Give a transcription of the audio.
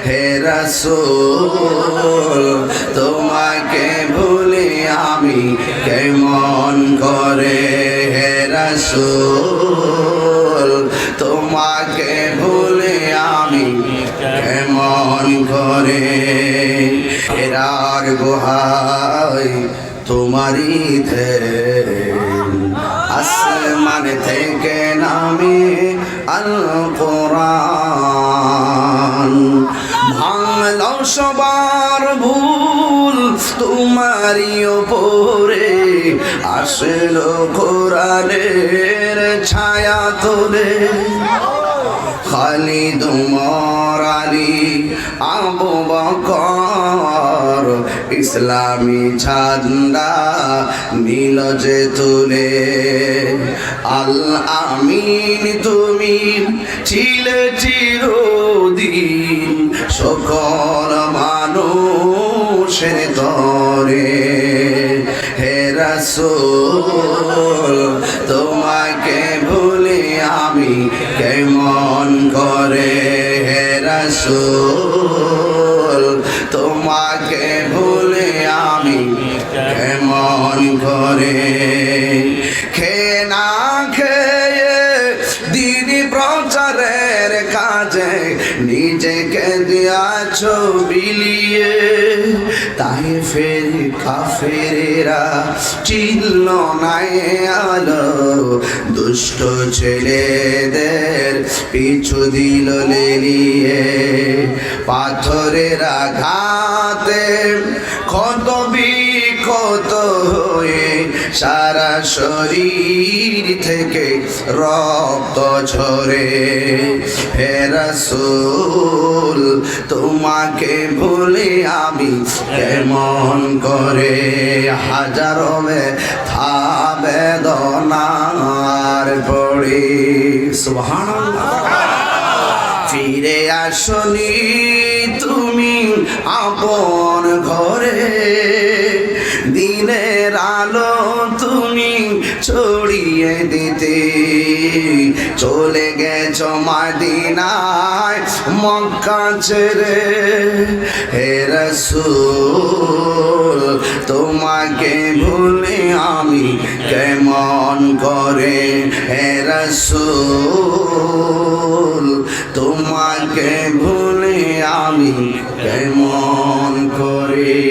হে রাসূল তোমাকে ভুলে আমি কেমন করে, হে রাসূল তোমাকে ভুলে আমি কেমন করে। হেরার গুহায় তোমারই আসমান থেকে নামে আল কোরআন, ভাঙল সবার ভুল তোমারই ওপরে, আসলো কোরআনের ছায়া তোলে। খালিদ উমর আলী আবু বকর ইসলামী ঝান্ডা নীল যে তুলে। আল আমিন তুমি ছিলে চিরদিন সকল মানুষের তরে, হে রাসূল তোমাকে ভুলে আমি কেমন করে, হে রাসূল তোমাকে ভুলে আমি কেমন করে। খেয়ে না খেয়ে দিন প্রচারের কাজে নিজেকে দিয়াছ বিলিয়ে, তাই ফের কাফেরেরা চিনল নাই আলো, দুষ্ট ছেলেদের পিছু দিল লেলিয়ে। পাথরের আঘাতে ক্ষত বিক্ষত হয়ে সারা শরীর থেকে রক্ত ঝরে, হে রাসূল তোমাকে ভুলে আমি কেমন করে। হাজারো ব্যথা বেদনার পড়ে সুবহানাল্লাহ ফিরে আসনি তুমি আপন ঘরে, দিনের আলো তুমি ছড়িয়ে দিতে, চলে গেছো মদিনায় মক্কা ছেড়ে, হে রাসূল তোমাকে ভুলে আমি কেমন করে, হে রাসূল তোমাকে ভুলে আমি কেমন করে।